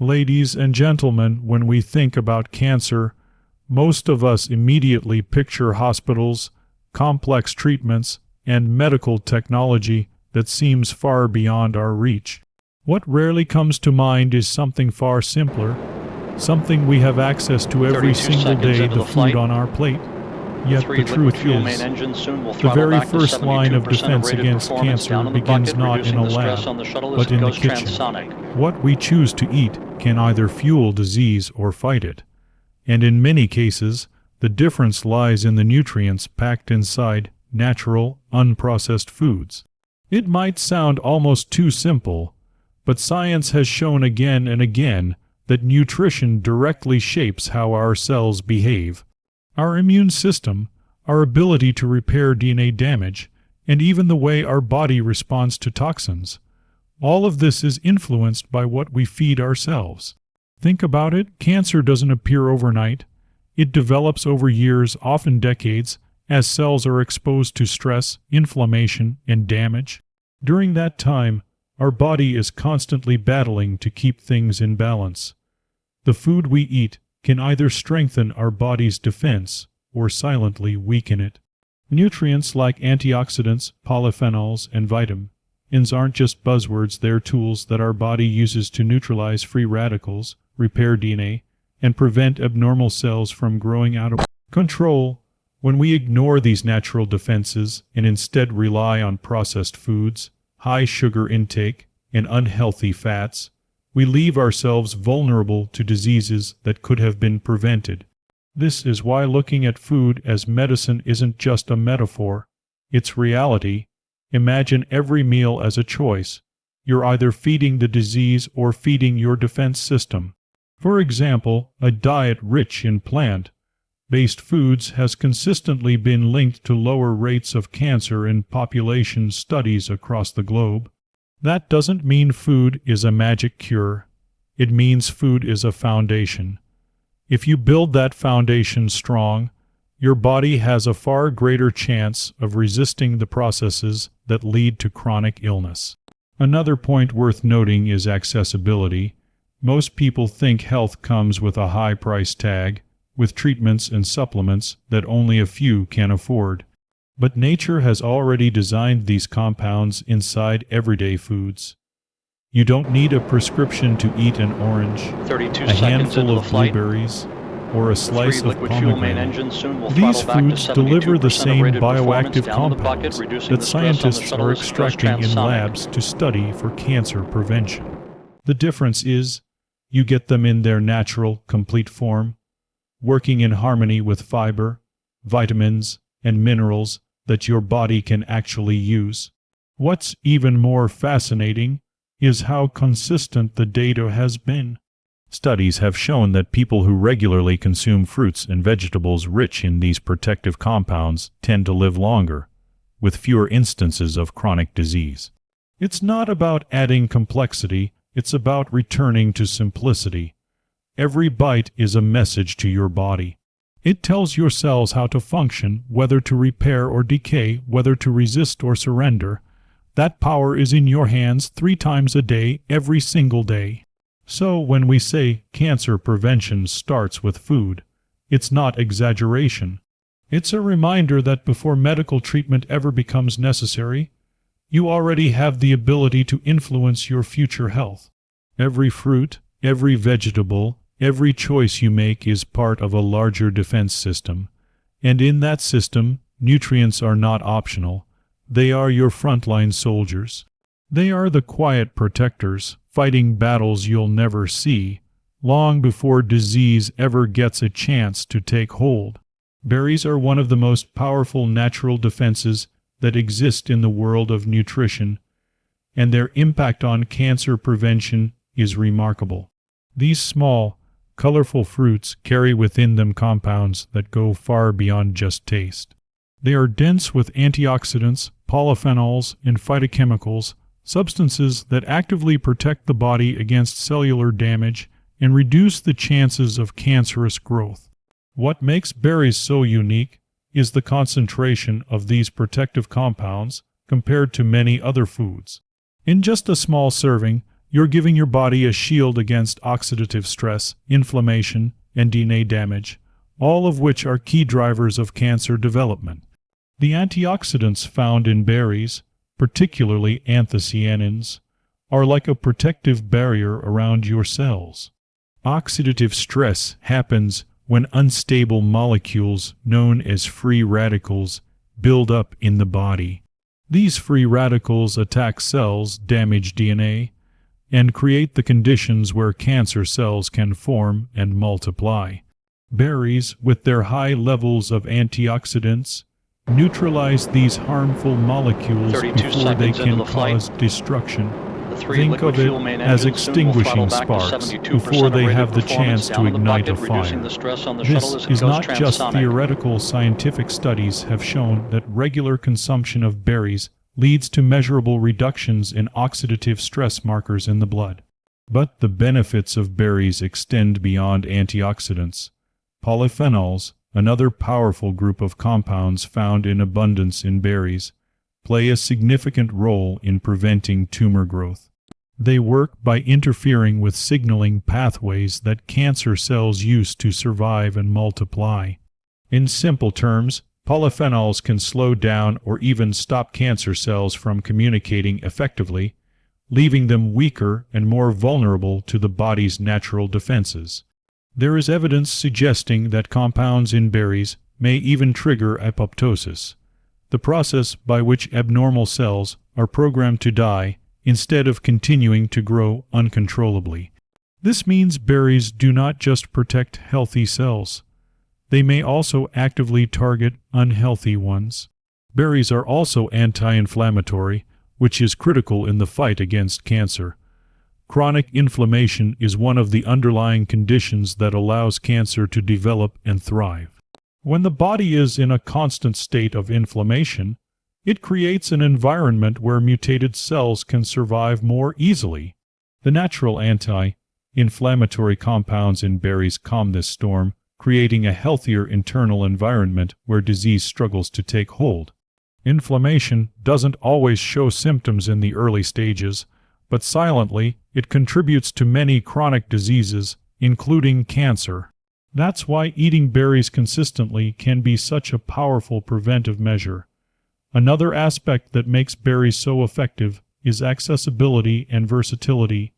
Ladies and gentlemen, when we think about cancer, most of us immediately picture hospitals, complex treatments, and medical technology that seems far beyond our reach. What rarely comes to mind is something far simpler, something we have access to every single day, the food on our plate. Yet the truth is, the very first line of defense against cancer begins not in a lab, but in the kitchen. What we choose to eat can either fuel disease or fight it. And in many cases, the difference lies in the nutrients packed inside natural, unprocessed foods. It might sound almost too simple, but science has shown again and again that nutrition directly shapes how our cells behave. Our immune system, our ability to repair DNA damage, and even the way our body responds to toxins. All of this is influenced by what we feed ourselves. Think about it, cancer doesn't appear overnight. It develops over years, often decades, as cells are exposed to stress, inflammation, and damage. During that time, our body is constantly battling to keep things in balance. The food we eat can either strengthen our body's defense or silently weaken it. Nutrients like antioxidants, polyphenols, and vitamins aren't just buzzwords, they're tools that our body uses to neutralize free radicals, repair DNA, and prevent abnormal cells from growing out of control. When we ignore these natural defenses and instead rely on processed foods, high sugar intake, and unhealthy fats, we leave ourselves vulnerable to diseases that could have been prevented. This is why looking at food as medicine isn't just a metaphor, it's reality. Imagine every meal as a choice. You're either feeding the disease or feeding your defense system. For example, a diet rich in plant-based foods has consistently been linked to lower rates of cancer in population studies across the globe. That doesn't mean food is a magic cure. It means food is a foundation. If you build that foundation strong, your body has a far greater chance of resisting the processes that lead to chronic illness. Another point worth noting is accessibility. Most people think health comes with a high price tag, with treatments and supplements that only a few can afford. But nature has already designed these compounds inside everyday foods. You don't need a prescription to eat an orange, a handful of blueberries, or a slice of pomegranate. These foods deliver the same bioactive compounds that scientists are extracting in labs to study for cancer prevention. The difference is, you get them in their natural, complete form, working in harmony with fiber, vitamins, and minerals that your body can actually use. What's even more fascinating is how consistent the data has been. Studies have shown that people who regularly consume fruits and vegetables rich in these protective compounds tend to live longer, with fewer instances of chronic disease. It's not about adding complexity, it's about returning to simplicity. Every bite is a message to your body. It tells your cells how to function, whether to repair or decay, whether to resist or surrender. That power is in your hands 3 times a day, every single day. So when we say cancer prevention starts with food, it's not exaggeration. It's a reminder that before medical treatment ever becomes necessary, you already have the ability to influence your future health. Every fruit, every vegetable, every choice you make is part of a larger defense system, and in that system, nutrients are not optional. They are your frontline soldiers. They are the quiet protectors, fighting battles you'll never see, long before disease ever gets a chance to take hold. Berries are one of the most powerful natural defenses that exist in the world of nutrition, and their impact on cancer prevention is remarkable. These small, colorful fruits carry within them compounds that go far beyond just taste. They are dense with antioxidants, polyphenols, and phytochemicals, substances that actively protect the body against cellular damage and reduce the chances of cancerous growth. What makes berries so unique is the concentration of these protective compounds compared to many other foods. In just a small serving, you're giving your body a shield against oxidative stress, inflammation, and DNA damage, all of which are key drivers of cancer development. The antioxidants found in berries, particularly anthocyanins, are like a protective barrier around your cells. Oxidative stress happens when unstable molecules known as free radicals build up in the body. These free radicals attack cells, damage DNA, and create the conditions where cancer cells can form and multiply. Berries, with their high levels of antioxidants, neutralize these harmful molecules before they can cause destruction. Think of it as extinguishing sparks before they have the chance to ignite a fire. This is not just theoretical. Scientific studies have shown that regular consumption of berries leads to measurable reductions in oxidative stress markers in the blood. But the benefits of berries extend beyond antioxidants. Polyphenols, another powerful group of compounds found in abundance in berries, play a significant role in preventing tumor growth. They work by interfering with signaling pathways that cancer cells use to survive and multiply. In simple terms, polyphenols can slow down or even stop cancer cells from communicating effectively, leaving them weaker and more vulnerable to the body's natural defenses. There is evidence suggesting that compounds in berries may even trigger apoptosis, the process by which abnormal cells are programmed to die instead of continuing to grow uncontrollably. This means berries do not just protect healthy cells. They may also actively target unhealthy ones. Berries are also anti-inflammatory, which is critical in the fight against cancer. Chronic inflammation is one of the underlying conditions that allows cancer to develop and thrive. When the body is in a constant state of inflammation, it creates an environment where mutated cells can survive more easily. The natural anti-inflammatory compounds in berries calm this storm, creating a healthier internal environment where disease struggles to take hold. Inflammation doesn't always show symptoms in the early stages, but silently it contributes to many chronic diseases, including cancer. That's why eating berries consistently can be such a powerful preventive measure. Another aspect that makes berries so effective is accessibility and versatility.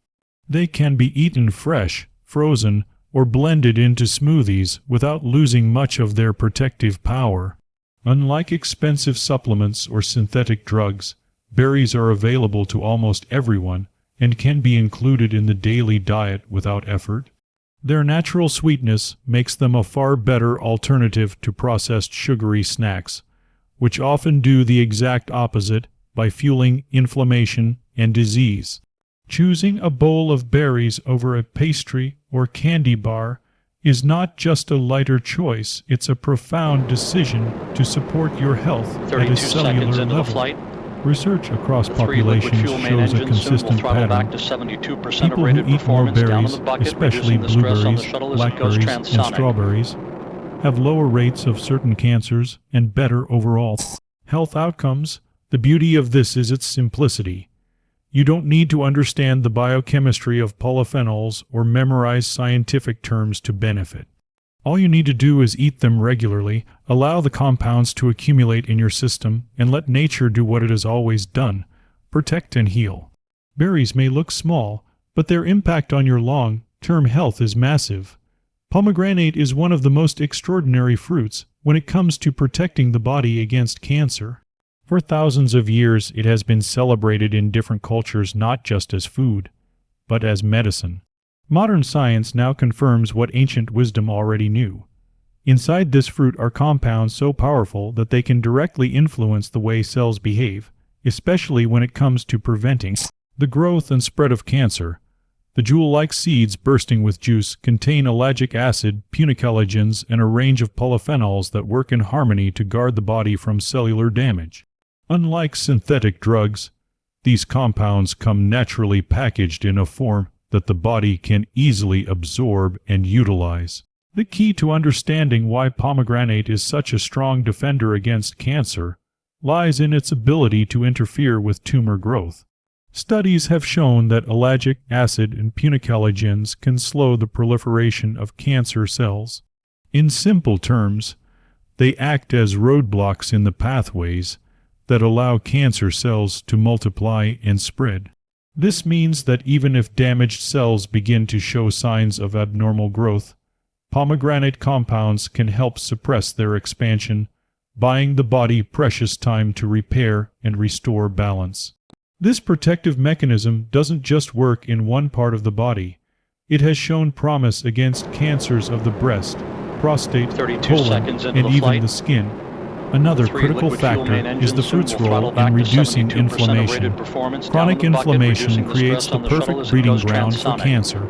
They can be eaten fresh, frozen, or blended into smoothies without losing much of their protective power. Unlike expensive supplements or synthetic drugs, berries are available to almost everyone and can be included in the daily diet without effort. Their natural sweetness makes them a far better alternative to processed sugary snacks, which often do the exact opposite by fueling inflammation and disease. Choosing a bowl of berries over a pastry or candy bar is not just a lighter choice, it's a profound decision to support your health at a cellular level. Research across populations shows a consistent pattern. People who eat more berries, especially blueberries, blackberries, and strawberries, have lower rates of certain cancers and better overall health outcomes. The beauty of this is its simplicity. You don't need to understand the biochemistry of polyphenols or memorize scientific terms to benefit. All you need to do is eat them regularly, allow the compounds to accumulate in your system, and let nature do what it has always done: protect and heal. Berries may look small, but their impact on your long-term health is massive. Pomegranate is one of the most extraordinary fruits when it comes to protecting the body against cancer. For thousands of years, it has been celebrated in different cultures not just as food, but as medicine. Modern science now confirms what ancient wisdom already knew. Inside this fruit are compounds so powerful that they can directly influence the way cells behave, especially when it comes to preventing the growth and spread of cancer. The jewel-like seeds bursting with juice contain ellagic acid, punicalagins, and a range of polyphenols that work in harmony to guard the body from cellular damage. Unlike synthetic drugs, these compounds come naturally packaged in a form that the body can easily absorb and utilize. The key to understanding why pomegranate is such a strong defender against cancer lies in its ability to interfere with tumor growth. Studies have shown that ellagic acid and punicalagins can slow the proliferation of cancer cells. In simple terms, they act as roadblocks in the pathways that allow cancer cells to multiply and spread. This means that even if damaged cells begin to show signs of abnormal growth, pomegranate compounds can help suppress their expansion, buying the body precious time to repair and restore balance. This protective mechanism doesn't just work in one part of the body. It has shown promise against cancers of the breast, prostate, colon, and even the skin. Another critical factor is the fruit's role in reducing inflammation. Chronic inflammation creates the perfect breeding ground for cancer.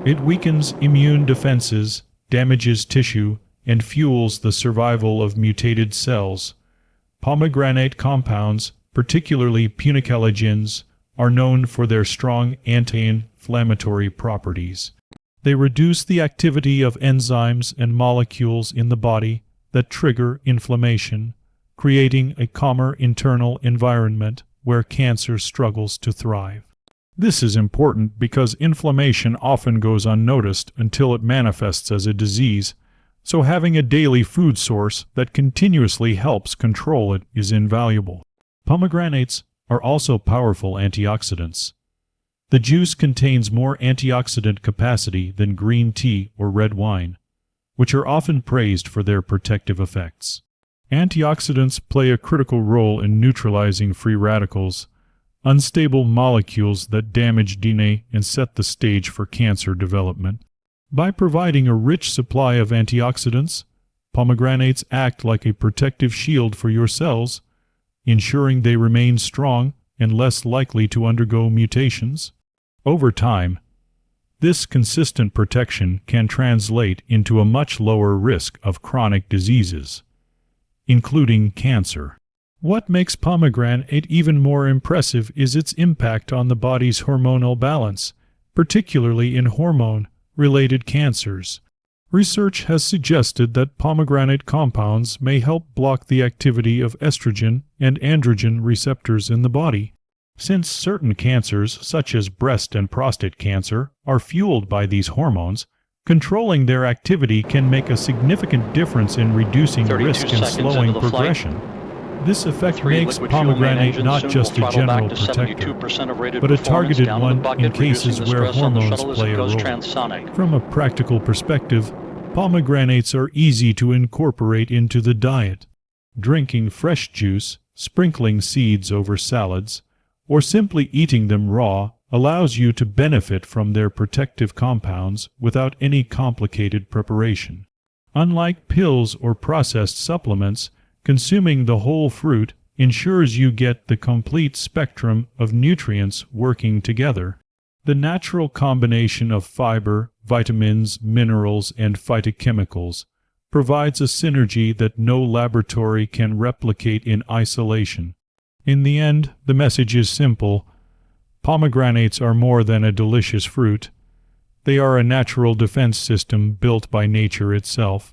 It weakens immune defenses, damages tissue, and fuels the survival of mutated cells. Pomegranate compounds, particularly punicalagins, are known for their strong anti-inflammatory properties. They reduce the activity of enzymes and molecules in the body that trigger inflammation, creating a calmer internal environment where cancer struggles to thrive. This is important because inflammation often goes unnoticed until it manifests as a disease, so having a daily food source that continuously helps control it is invaluable. Pomegranates are also powerful antioxidants. The juice contains more antioxidant capacity than green tea or red wine, which are often praised for their protective effects. Antioxidants play a critical role in neutralizing free radicals, unstable molecules that damage DNA and set the stage for cancer development. By providing a rich supply of antioxidants, pomegranates act like a protective shield for your cells, ensuring they remain strong and less likely to undergo mutations. Over time, this consistent protection can translate into a much lower risk of chronic diseases, including cancer. What makes pomegranate even more impressive is its impact on the body's hormonal balance, particularly in hormone-related cancers. Research has suggested that pomegranate compounds may help block the activity of estrogen and androgen receptors in the body. Since certain cancers, such as breast and prostate cancer, are fueled by these hormones, controlling their activity can make a significant difference in reducing risk and slowing progression. This effect makes pomegranate not just a general protector, but a targeted one in cases where hormones play a role. From a practical perspective, pomegranates are easy to incorporate into the diet. Drinking fresh juice, sprinkling seeds over salads, or simply eating them raw allows you to benefit from their protective compounds without any complicated preparation. Unlike pills or processed supplements, consuming the whole fruit ensures you get the complete spectrum of nutrients working together. The natural combination of fiber, vitamins, minerals, and phytochemicals provides a synergy that no laboratory can replicate in isolation. In the end, the message is simple. Pomegranates are more than a delicious fruit. They are a natural defense system built by nature itself.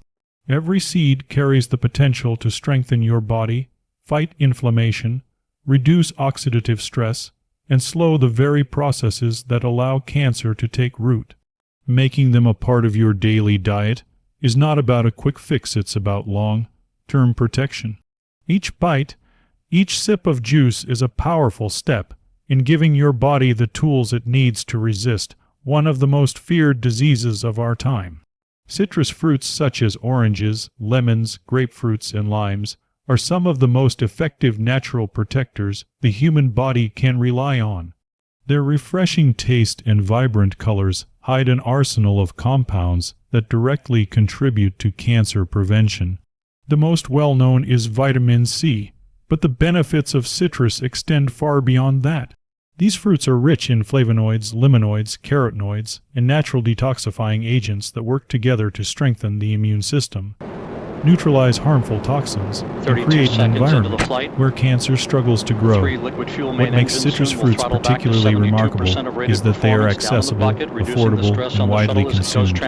Every seed carries the potential to strengthen your body, fight inflammation, reduce oxidative stress, and slow the very processes that allow cancer to take root. Making them a part of your daily diet is not about a quick fix, it's about long-term protection. Each bite, each sip of juice is a powerful step in giving your body the tools it needs to resist one of the most feared diseases of our time. Citrus fruits such as oranges, lemons, grapefruits, and limes are some of the most effective natural protectors the human body can rely on. Their refreshing taste and vibrant colors hide an arsenal of compounds that directly contribute to cancer prevention. The most well-known is vitamin C, but the benefits of citrus extend far beyond that. These fruits are rich in flavonoids, limonoids, carotenoids, and natural detoxifying agents that work together to strengthen the immune system, neutralize harmful toxins, and create an environment where cancer struggles to grow. What makes citrus fruits particularly remarkable is that they are accessible, affordable, and widely consumed,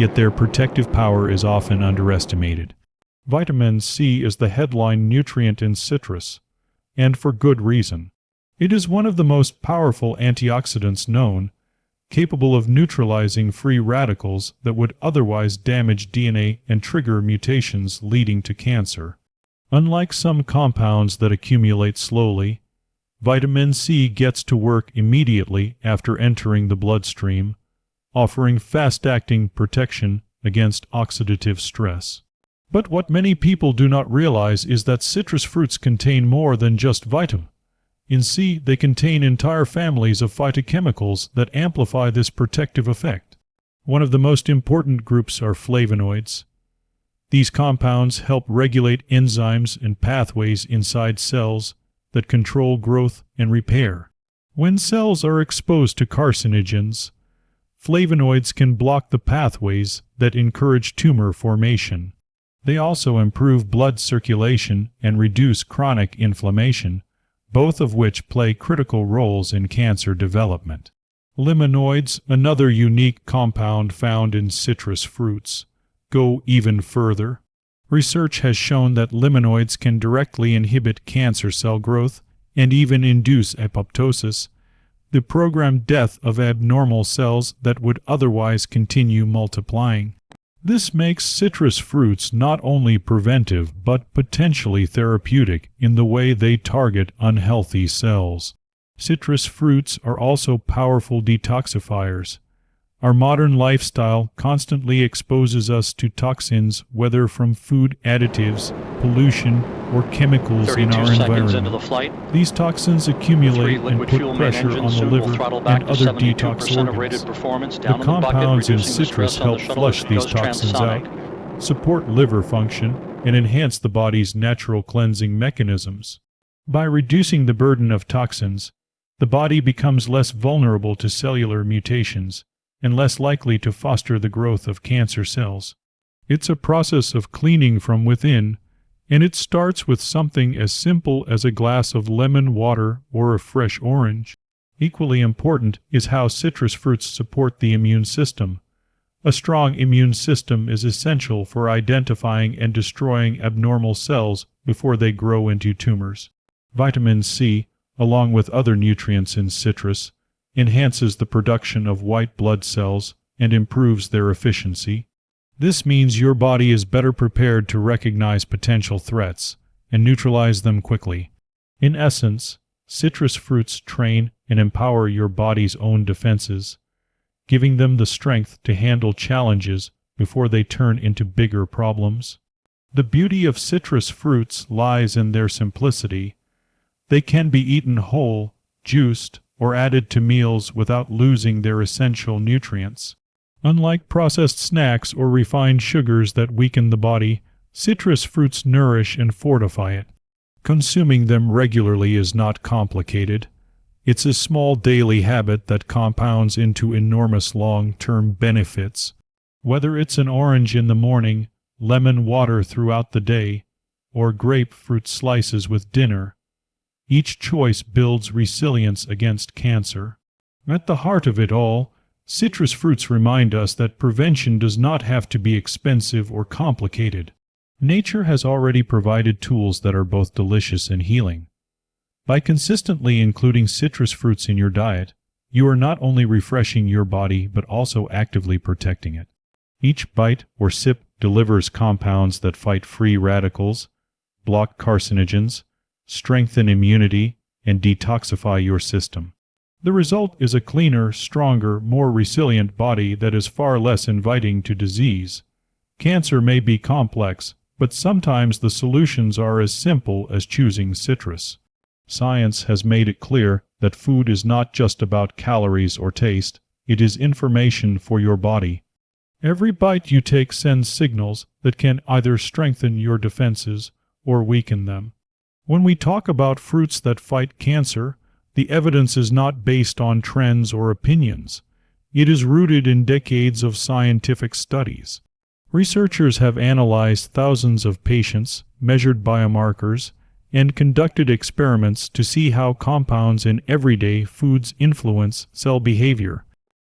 yet their protective power is often underestimated. Vitamin C is the headline nutrient in citrus, and for good reason. It is one of the most powerful antioxidants known, capable of neutralizing free radicals that would otherwise damage DNA and trigger mutations leading to cancer. Unlike some compounds that accumulate slowly, vitamin C gets to work immediately after entering the bloodstream, offering fast-acting protection against oxidative stress. But what many people do not realize is that citrus fruits contain more than just vitamin In C, they contain entire families of phytochemicals that amplify this protective effect. One of the most important groups are flavonoids. These compounds help regulate enzymes and pathways inside cells that control growth and repair. When cells are exposed to carcinogens, flavonoids can block the pathways that encourage tumor formation. They also improve blood circulation and reduce chronic inflammation, both of which play critical roles in cancer development. Limonoids, another unique compound found in citrus fruits, go even further. Research has shown that limonoids can directly inhibit cancer cell growth and even induce apoptosis, the programmed death of abnormal cells that would otherwise continue multiplying. This makes citrus fruits not only preventive but potentially therapeutic in the way they target unhealthy cells. Citrus fruits are also powerful detoxifiers. Our modern lifestyle constantly exposes us to toxins, whether from food additives, pollution, or chemicals in our environment. These toxins accumulate and put pressure on the liver and other detox organs. The compounds in citrus help flush these toxins out, support liver function, and enhance the body's natural cleansing mechanisms. By reducing the burden of toxins, the body becomes less vulnerable to cellular mutations and less likely to foster the growth of cancer cells. It's a process of cleaning from within, and it starts with something as simple as a glass of lemon water or a fresh orange. Equally important is how citrus fruits support the immune system. A strong immune system is essential for identifying and destroying abnormal cells before they grow into tumors. Vitamin C, along with other nutrients in citrus, enhances the production of white blood cells and improves their efficiency. This means your body is better prepared to recognize potential threats and neutralize them quickly. In essence, citrus fruits train and empower your body's own defenses, giving them the strength to handle challenges before they turn into bigger problems. The beauty of citrus fruits lies in their simplicity. They can be eaten whole, juiced, or added to meals without losing their essential nutrients. Unlike processed snacks or refined sugars that weaken the body, citrus fruits nourish and fortify it. Consuming them regularly is not complicated. It's a small daily habit that compounds into enormous long-term benefits. Whether it's an orange in the morning, lemon water throughout the day, or grapefruit slices with dinner, each choice builds resilience against cancer. At the heart of it all, citrus fruits remind us that prevention does not have to be expensive or complicated. Nature has already provided tools that are both delicious and healing. By consistently including citrus fruits in your diet, you are not only refreshing your body but also actively protecting it. Each bite or sip delivers compounds that fight free radicals, block carcinogens, strengthen immunity, and detoxify your system. The result is a cleaner, stronger, more resilient body that is far less inviting to disease. Cancer may be complex, but sometimes the solutions are as simple as choosing citrus. Science has made it clear that food is not just about calories or taste, it is information for your body. Every bite you take sends signals that can either strengthen your defenses or weaken them. When we talk about fruits that fight cancer, the evidence is not based on trends or opinions. It is rooted in decades of scientific studies. Researchers have analyzed thousands of patients, measured biomarkers, and conducted experiments to see how compounds in everyday foods influence cell behavior.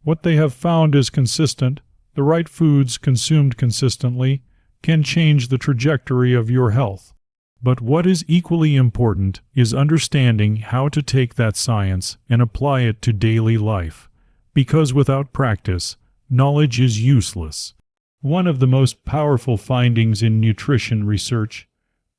What they have found is consistent. The right foods consumed consistently can change the trajectory of your health. But what is equally important is understanding how to take that science and apply it to daily life, because without practice, knowledge is useless. One of the most powerful findings in nutrition research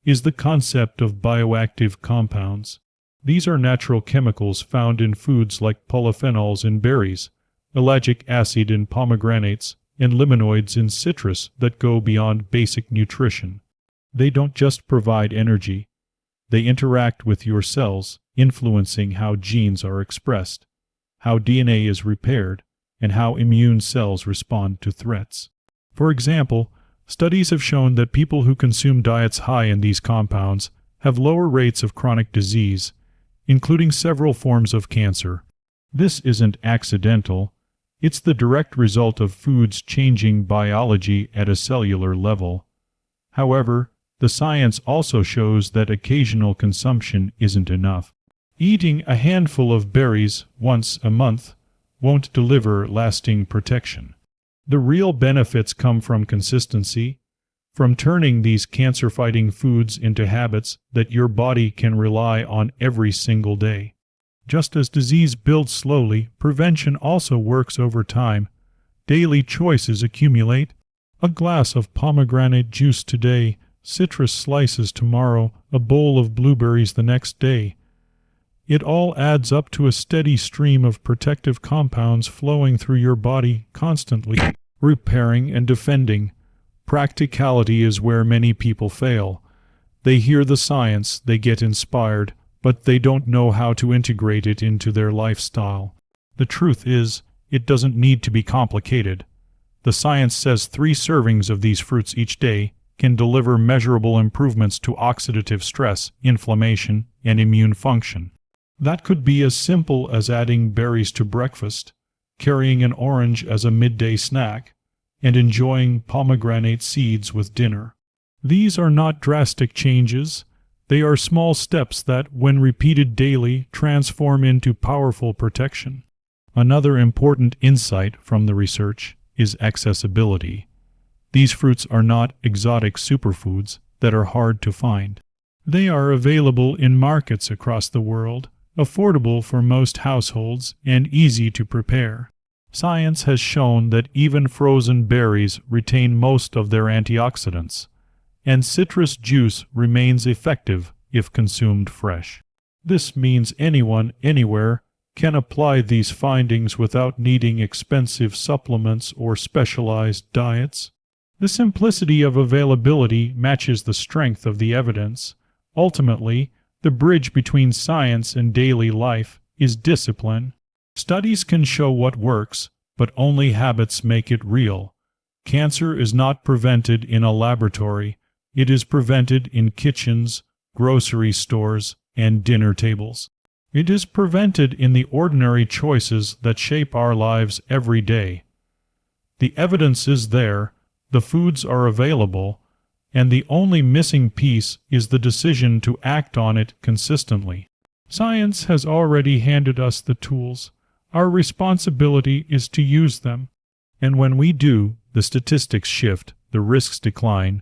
is the concept of bioactive compounds. These are natural chemicals found in foods like polyphenols in berries, ellagic acid in pomegranates, and limonoids in citrus that go beyond basic nutrition. They don't just provide energy. They interact with your cells, influencing how genes are expressed, how DNA is repaired, and how immune cells respond to threats. For example, studies have shown that people who consume diets high in these compounds have lower rates of chronic disease, including several forms of cancer. This isn't accidental. It's the direct result of foods changing biology at a cellular level. However, the science also shows that occasional consumption isn't enough. Eating a handful of berries once a month won't deliver lasting protection. The real benefits come from consistency, from turning these cancer-fighting foods into habits that your body can rely on every single day. Just as disease builds slowly, prevention also works over time. Daily choices accumulate. A glass of pomegranate juice today, citrus slices tomorrow, a bowl of blueberries the next day. It all adds up to a steady stream of protective compounds flowing through your body, constantly repairing and defending. Practicality is where many people fail. They hear the science, they get inspired, but they don't know how to integrate it into their lifestyle. The truth is, it doesn't need to be complicated. The science says 3 servings of these fruits each day can deliver measurable improvements to oxidative stress, inflammation, and immune function. That could be as simple as adding berries to breakfast, carrying an orange as a midday snack, and enjoying pomegranate seeds with dinner. These are not drastic changes. They are small steps that, when repeated daily, transform into powerful protection. Another important insight from the research is accessibility. These fruits are not exotic superfoods that are hard to find. They are available in markets across the world, affordable for most households, and easy to prepare. Science has shown that even frozen berries retain most of their antioxidants, and citrus juice remains effective if consumed fresh. This means anyone, anywhere, can apply these findings without needing expensive supplements or specialized diets. The simplicity of availability matches the strength of the evidence. Ultimately, the bridge between science and daily life is discipline. Studies can show what works, but only habits make it real. Cancer is not prevented in a laboratory. It is prevented in kitchens, grocery stores, and dinner tables. It is prevented in the ordinary choices that shape our lives every day. The evidence is there, the foods are available, and the only missing piece is the decision to act on it consistently. Science has already handed us the tools. Our responsibility is to use them. And when we do, the statistics shift, the risks decline,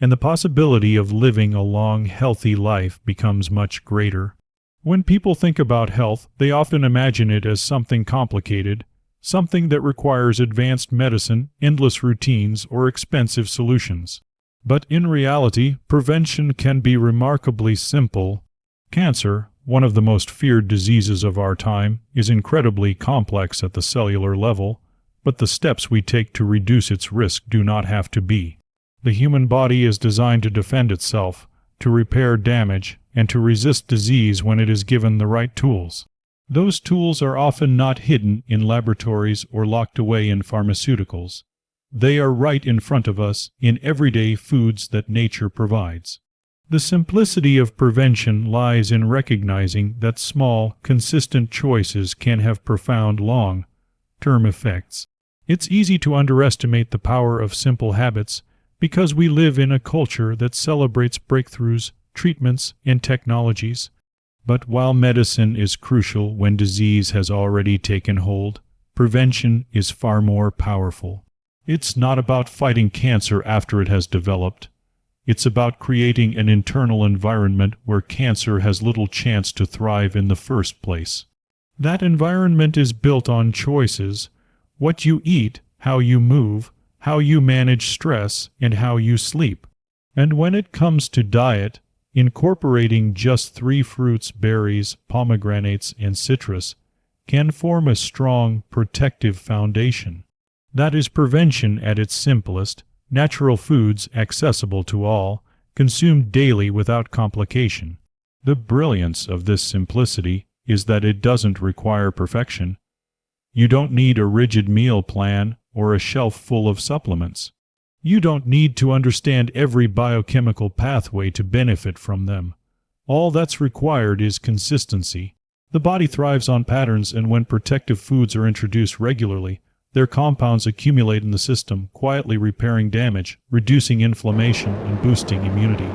and the possibility of living a long, healthy life becomes much greater. When people think about health, they often imagine it as something complicated, something that requires advanced medicine, endless routines, or expensive solutions. But in reality, prevention can be remarkably simple. Cancer, one of the most feared diseases of our time, is incredibly complex at the cellular level, but the steps we take to reduce its risk do not have to be. The human body is designed to defend itself, to repair damage, and to resist disease when it is given the right tools. Those tools are often not hidden in laboratories or locked away in pharmaceuticals. They are right in front of us in everyday foods that nature provides. The simplicity of prevention lies in recognizing that small, consistent choices can have profound, long-term effects. It's easy to underestimate the power of simple habits because we live in a culture that celebrates breakthroughs, treatments, and technologies. But while medicine is crucial when disease has already taken hold, prevention is far more powerful. It's not about fighting cancer after it has developed. It's about creating an internal environment where cancer has little chance to thrive in the first place. That environment is built on choices: what you eat, how you move, how you manage stress, and how you sleep. And when it comes to diet, incorporating just 3 fruits, berries, pomegranates, and citrus can form a strong, protective foundation. That is prevention at its simplest: natural foods accessible to all, consumed daily without complication. The brilliance of this simplicity is that it doesn't require perfection. You don't need a rigid meal plan or a shelf full of supplements. You don't need to understand every biochemical pathway to benefit from them. All that's required is consistency. The body thrives on patterns, and when protective foods are introduced regularly, their compounds accumulate in the system, quietly repairing damage, reducing inflammation, and boosting immunity.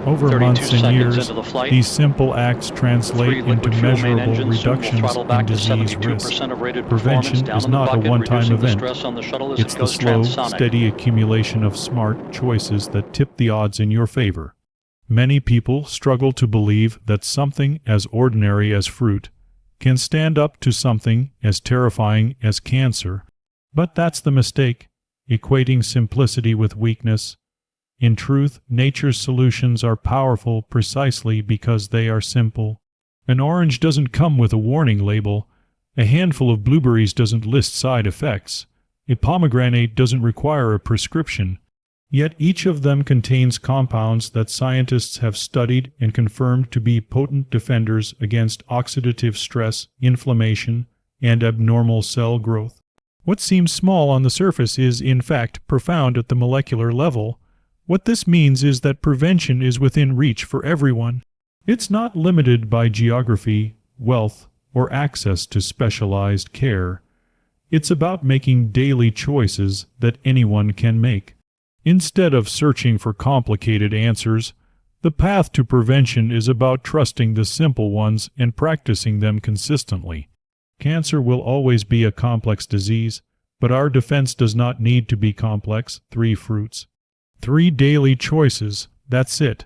Over months and years, these simple acts translate into measurable reductions in disease risk. Prevention is not a one-time event. It's the slow, steady accumulation of smart choices that tip the odds in your favor. Many people struggle to believe that something as ordinary as fruit can stand up to something as terrifying as cancer. But that's the mistake, equating simplicity with weakness. In truth, nature's solutions are powerful precisely because they are simple. An orange doesn't come with a warning label. A handful of blueberries doesn't list side effects. A pomegranate doesn't require a prescription. Yet each of them contains compounds that scientists have studied and confirmed to be potent defenders against oxidative stress, inflammation, and abnormal cell growth. What seems small on the surface is, in fact, profound at the molecular level. What this means is that prevention is within reach for everyone. It's not limited by geography, wealth, or access to specialized care. It's about making daily choices that anyone can make. Instead of searching for complicated answers, the path to prevention is about trusting the simple ones and practicing them consistently. Cancer will always be a complex disease, but our defense does not need to be complex. 3 fruits. 3 daily choices, that's it.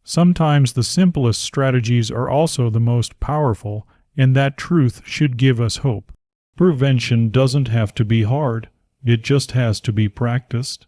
Sometimes the simplest strategies are also the most powerful, and that truth should give us hope. Prevention doesn't have to be hard, it just has to be practiced.